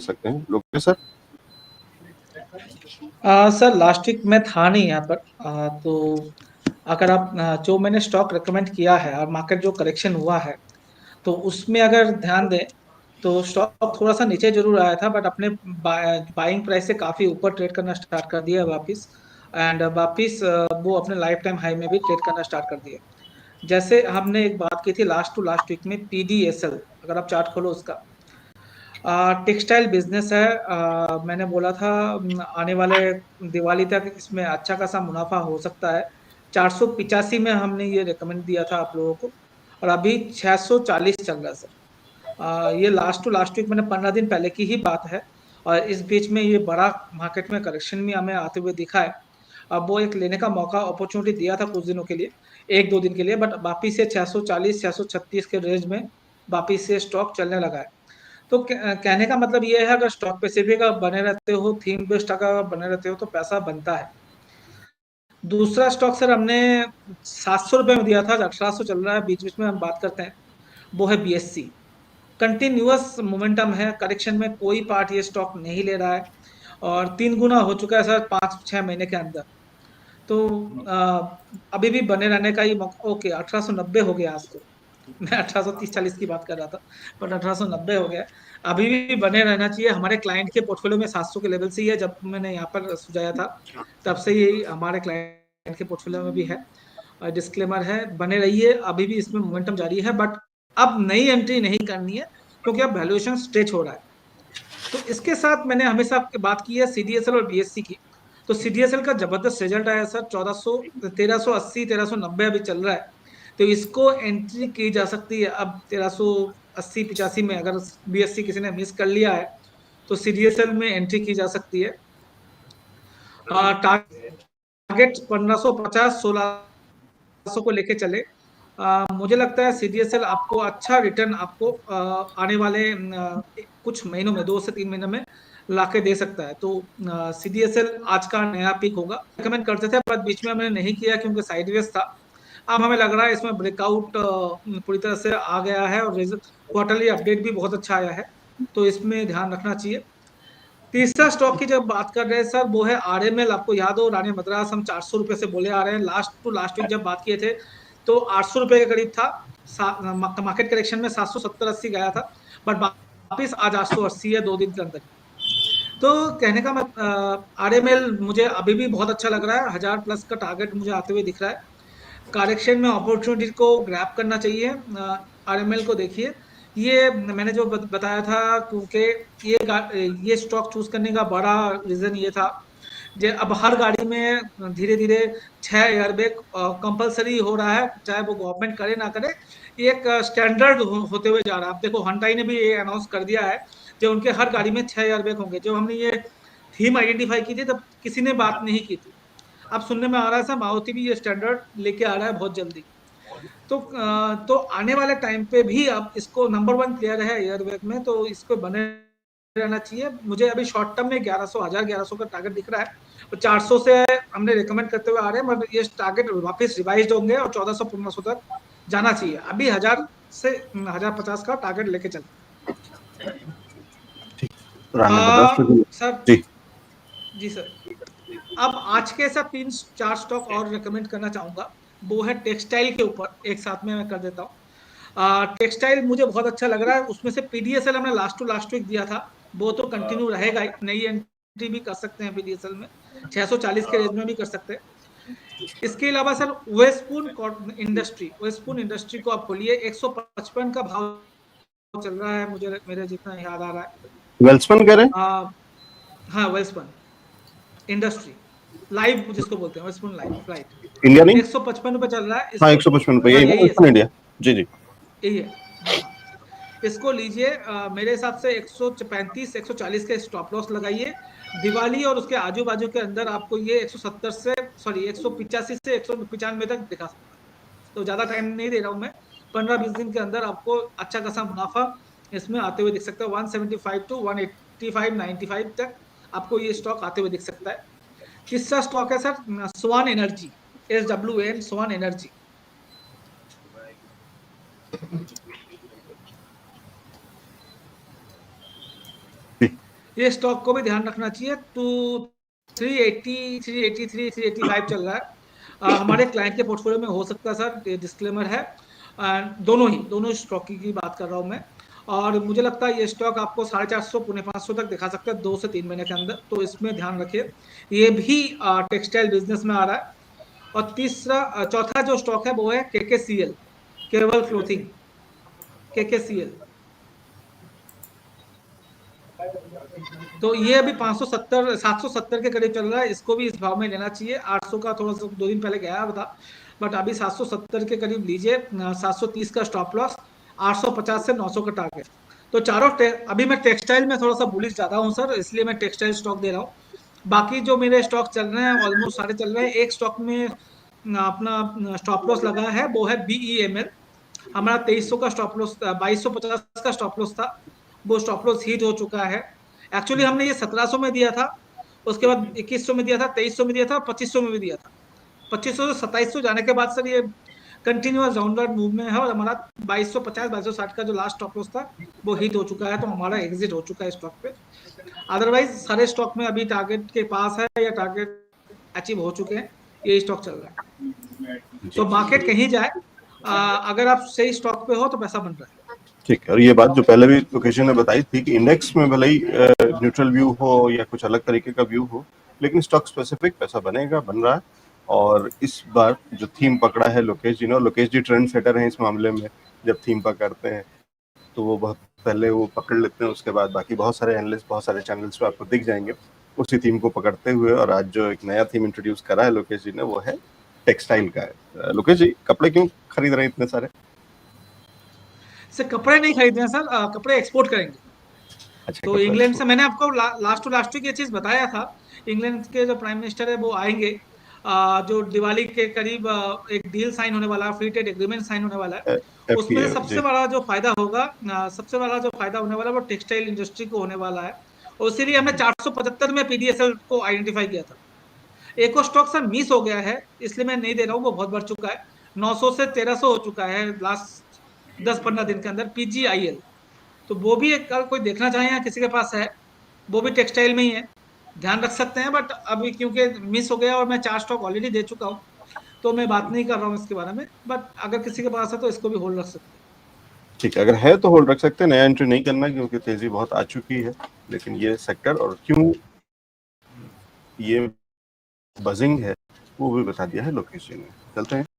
सकते हैं लोकेश सर। सर लास्ट वीक मैं था नहीं यहाँ पर। तो अगर आप जो मैंने स्टॉक रिकमेंड किया है और मार्केट जो करेक्शन हुआ है तो उसमें अगर ध्यान दें तो स्टॉक थोड़ा सा नीचे जरूर आया था, बट अपने बाइंग प्राइस से काफी ऊपर ट्रेड करना स्टार्ट कर दिया है वापिस। एंड वापिस वो अपने लाइफ टाइम हाई में भी ट्रेड करना स्टार्ट कर दिया। जैसे हमने एक बात की थी लास्ट टू लास्ट वीक में, पीडीएसएल, अगर आप चार्ट खोलो उसका, टेक्सटाइल बिजनेस है। मैंने बोला था आने वाले दिवाली तक इसमें अच्छा खासा मुनाफा हो सकता है। 485 में हमने ये रिकमेंड दिया था आप लोगों को, और अभी 640 चल रहा है सर। ये लास्ट टू लास्ट वीक मैंने 15 दिन पहले की ही बात है। और इस बीच में ये बड़ा मार्केट में करेक्शन भी हमें आते हुए दिखा है। अब वो एक लेने का मौका, अपॉर्चुनिटी दिया था कुछ दिनों के लिए, एक दो दिन के लिए, बट वापिस से 640 636 के रेंज में वापिस से स्टॉक चलने लगा है। तो कहने का मतलब ये है, अगर स्टॉक पे सिर्फ अगर बने रहते हो, थीम बेस्ड अगर बने रहते हो तो पैसा बनता है। दूसरा स्टॉक सर हमने 700 रुपए में दिया था, 1800 चल रहा है, बीच बीच में हम बात करते हैं, वो है बीएससी। कंटिन्यूअस मोमेंटम है, करेक्शन में कोई पार्ट ये स्टॉक नहीं ले रहा है, और 3 गुना हो चुका है सर 5-6 महीने के अंदर। तो अभी भी बने रहने का ही मौका। ओके, 1890 हो गया आज तो। मैं 1830-40 की बात कर रहा था, बट 1890 हो गया। अभी भी बने रहना चाहिए। हमारे क्लाइंट के पोर्टफोलियो में 700 के लेवल से ही है, जब मैंने यहाँ पर सुझाया था तब से ही हमारे क्लाइंट के पोर्टफोलियो में भी है। और डिस्क्लेमर है, बने रहिए, अभी भी इसमें मोमेंटम जारी है, बट अब नई एंट्री नहीं करनी है क्योंकि अब वैल्यूएशन स्ट्रेच हो रहा है। तो इसके साथ मैंने हमेशा आपकी बात की है सीडीएसएल और बीएससी की। तो सीडीएसएल का जबरदस्त रिजल्ट आया सर, 1400 1380 1390 अभी चल रहा है। तो इसको एंट्री की जा सकती है अब 1380-85 में। अगर बीएससी किसी ने मिस कर लिया है तो सीडीएसएल में एंट्री की जा सकती है। टारगेट 1550 1600 को लेके चले। मुझे लगता है सीडीएसएल आपको अच्छा रिटर्न आपको आने वाले कुछ महीनों में, 2 से 3 महीनों में लाके दे सकता है। तो सीडीएसएल आज का नया पीक होगा। रिकमेंड करते थे पर बीच में हमने नहीं किया क्योंकि साइडवेज था। अब हमें लग रहा है इसमें ब्रेकआउट पूरी तरह से आ गया है, और क्वार्टरली अपडेट भी बहुत अच्छा आया है, तो इसमें ध्यान रखना चाहिए। तीसरा स्टॉक की जब बात कर रहे हैं सर, वो है आरएमएल। आपको याद हो, रानी मद्रास हम 400 रुपए से बोले आ रहे हैं। लास्ट टू लास्ट वीक जब बात किए थे तो 800 रुपए के करीब था। मार्केट करेक्शन में 770-80 गया था, बट वापिस आज 880 है 2 दिन के अंदर। तो कहने का मतलब, आरएमएल मुझे अभी भी बहुत अच्छा लग रहा है। 1000+ का टारगेट मुझे आते हुए दिख रहा है। करेक्शन में अपॉर्चुनिटी को ग्रैब करना चाहिए। आरएमएल को देखिए, ये मैंने जो बताया था, क्योंकि ये स्टॉक चूज करने का बड़ा रीजन ये था, जो अब हर गाड़ी में धीरे धीरे 6 एयरबैग कंपलसरी हो रहा है, चाहे वो गवर्नमेंट करे ना करे। ये एक स्टैंडर्ड होते हुए जा रहा है। आप देखो, हंटाई ने भी ये अनाउंस कर दिया है जो उनके हर गाड़ी में 6 एयरबैग होंगे। जब हमने ये थीम आइडेंटिफाई की थी तब किसी ने बात नहीं की थी। अब सुनने में आ रहा है सर, मारुति भी ये स्टैंडर्ड लेके आ रहा है बहुत जल्दी। तो आने वाले टाइम पे भी अब इसको नंबर 1 प्लेयर है एयरबैग में, तो इसको बने रहना चाहिए। मुझे अभी शॉर्ट टर्म में 1100 का टारगेट दिख रहा है, और 400 से हमने रिकमेंड करते हुए आ रहे हैं, मगर ये टारगेट वापस रिवाइज होंगे और 1400-1500 तक जाना चाहिए। अभी 1000 से 1050 का टारगेट लेके चले। सर जी जी सर, अब आज के साथ 3-4 स्टॉक और रिकमेंड करना चाहूंगा। वो है टेक्सटाइल के ऊपर, एक साथ में मैं कर देता हूँ। टेक्सटाइल मुझे बहुत अच्छा लग रहा है। उसमें से पीडीएसएल हमने लास्ट टू लास्ट वीक दिया था, वो तो कंटिन्यू रहेगा ही। नई एंट्री भी कर सकते हैं पीडीएसएल में, 640 के रेंज में भी कर सकते हैं। इसके अलावा सर वेस्टपून इंडस्ट्री को आप खोलिए। 155 का भाव चल रहा है, मुझे मेरे जितना याद आ रहा है। वेल्सपन कह रहे हैं। हाँ, वेस्टपून इंडस्ट्री लाइव जिसको बोलते हैं, वेस्टपून लाइव, राइट। इंडिया नहीं। 155 रुपए चल रहा है हाँ, इसको। 155 रुपए, हाँ यही ना यही है वेल्सपन सर, इंडिया। जी जी। यही है। हाँ हाँ, इसको लीजिए। मेरे हिसाब से 135 140 के स्टॉप लॉस लगाइए। दिवाली और उसके आजू बाजू के अंदर आपको ये 170 से, सॉरी 185 से 195 तक दिखा सकता है। तो ज्यादा टाइम नहीं दे रहा हूं मैं, 15-20 दिन के अंदर आपको अच्छा खासा मुनाफा इसमें आते हुए दिख सकता है। 175 टू 185 95 तक आपको ये स्टॉक आते हुए दिख सकता है। तीसरा स्टॉक है सर स्वान एनर्जी, SWN, स्वान एनर्जी। ये स्टॉक को भी ध्यान रखना चाहिए। तो 380, 383, 385 चल रहा है। हमारे क्लाइंट के पोर्टफोलियो में हो सकता है सर, ये डिस्क्लेमर है। दोनों स्टॉक की बात कर रहा हूँ मैं। और मुझे लगता है ये स्टॉक आपको 450 पौने 500 तक दिखा सकता है 2 से 3 महीने के अंदर, तो इसमें ध्यान रखिए। ये भी टेक्सटाइल बिजनेस में आ रहा है। और चौथा जो स्टॉक है वो है केकेसीएल, केवल क्लोथिंग, केकेसीएल। तो ये अभी 570 770 के करीब चल रहा है, इसको भी इस भाव में लेना चाहिए। 800 का थोड़ा सा 2 दिन पहले गया था, बट अभी 770 के करीब लीजिए। 730 का स्टॉप लॉस, 850 से 900 का टारगेट। तो अभी मैं टेक्सटाइल में थोड़ा सा बुलिश ज्यादा हूँ सर, इसलिए मैं टेक्सटाइल स्टॉक दे रहा हूँ। बाकी जो मेरे स्टॉक चल रहे हैं ऑलमोस्ट सारे चल रहे हैं। एक स्टॉक में अपना स्टॉप लॉस लगा है, वो है BEML। हमारा 2300 का स्टॉप लॉस, 2250 का स्टॉप लॉस था, वो स्टॉप लॉस हिट हो चुका है। एक्चुअली हमने ये 1700 में दिया था, उसके बाद 2100 में दिया था, 2300 में दिया था, 2500 में भी दिया था। 2500 से 2700 जाने के बाद सर ये कंटिन्यूअस डाउनवर्ड मूव में है, और हमारा 2250 2260 का जो लास्ट स्टॉप लॉस था वो हिट हो चुका है, तो हमारा एग्जिट हो चुका है स्टॉक पे। अदरवाइज सारे स्टॉक में अभी टारगेट के पास है या टारगेट अचीव हो चुके हैं, ये स्टॉक चल रहा है। तो मार्केट कहीं जाए, अगर आप सही स्टॉक पे हो तो पैसा बन रहा है। ठीक है। और ये बात जो पहले भी लोकेशन ने बताई थी कि इंडेक्स में भले ही न्यूट्रल व्यू हो या कुछ अलग तरीके का व्यू हो, लेकिन स्टॉक स्पेसिफिक पैसा बनेगा, बन रहा है। और इस बार जो थीम पकड़ा है लोकेश जी ने, लोकेश जी ट्रेंड सेटर हैं इस मामले में। जब थीम पकड़ते हैं तो वो बहुत पहले वो पकड़ लेते हैं, उसके बाद बाकी बहुत सारे एनालिस्ट बहुत सारे चैनल्स पे आपको दिख जाएंगे उसी थीम को पकड़ते हुए। और आज जो एक नया थीम इंट्रोड्यूस करा है लोकेश जी ने, वो है टेक्सटाइल का है। लोकेश जी, कपड़े क्यों खरीद रहे हैं इतने सारे? सर कपड़े नहीं खरीदे हैं सर, कपड़े एक्सपोर्ट करेंगे। अच्छा, तो कपड़े इंग्लैंड से एक्सपोर्ट। मैंने आपको लास्ट टू लास्ट ये चीज बताया था। इंग्लैंड के जो प्राइम मिनिस्टर है वो आएंगे। जो दिवाली के करीब एक डील साइन होने वाला है, फ्री ट्रेड एग्रीमेंट साइन होने वाला है। उसमें FTA सबसे जी। बड़ा जो फायदा होगा, सबसे बड़ा जो फायदा होने वाला है वो टेक्सटाइल इंडस्ट्री को होने वाला है। और इसीलिए हमने 475 में PDSL को आइडेंटिफाई किया था। एक और स्टॉक सर मिस हो गया है, इसलिए मैं नहीं दे रहा हूँ, वो बहुत बढ़ चुका है। 900 से 1300 हो चुका है लास्ट 10-15 दिन के अंदर, PGIL। तो वो भी एक, अगर कोई देखना चाहे या किसी के पास है, वो भी टेक्सटाइल में ही है, ध्यान रख सकते हैं। बट अभी क्योंकि मिस हो गया और मैं 4 स्टॉक ऑलरेडी दे चुका हूँ, तो मैं बात नहीं कर रहा हूँ इसके बारे में। बट अगर किसी के पास है तो इसको भी होल्ड रख सकते हैं। ठीक है, अगर है तो होल्ड रख सकते हैं, नया एंट्री नहीं करना क्योंकि तेजी बहुत आ चुकी है। लेकिन ये सेक्टर और क्यों ये बजिंग है वो भी बता दिया है लोकेश जी ने। चलते हैं।